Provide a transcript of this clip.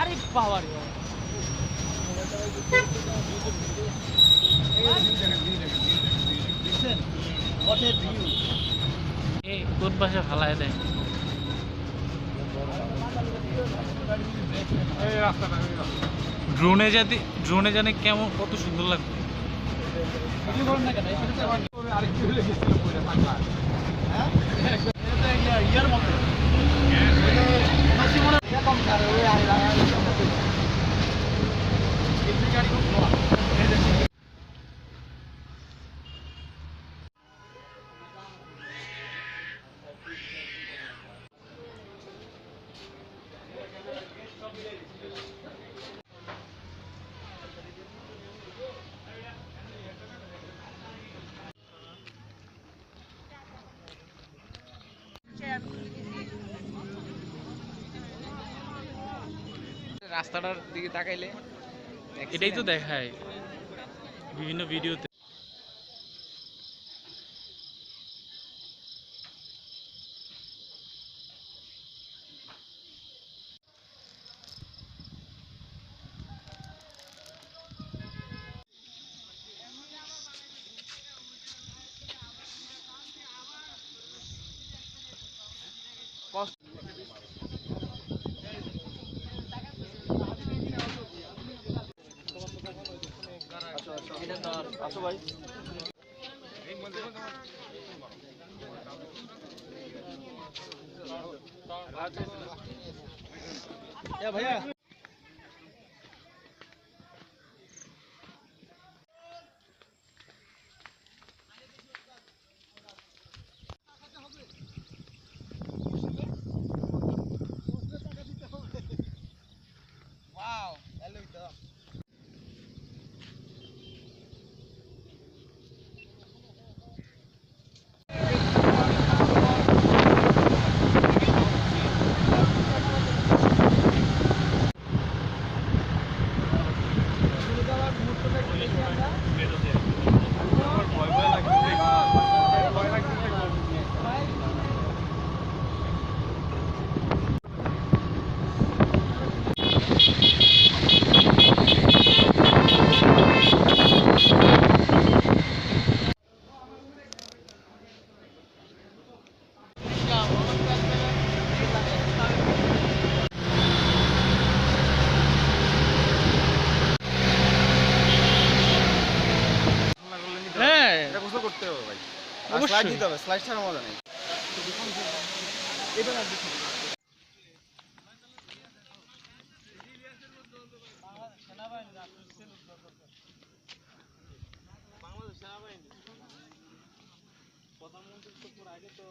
আরে পাওয়ার কোন পাশে ফালায় দেয় ড্রোনে জানে কেমন কত সুন্দর লাগবে। রাস্তাটার দিকে তাকাইলে এটাই তো দেখায় বিভিন্ন ভিডিওতে। ভাইয়া করতে হবে ভাই, স্লাইড দিতে হবে, স্লাইড ছাড়া মজা নেই। বাংলাদেশ সেনাবাহিনী প্রধানমন্ত্রী তো আগে তো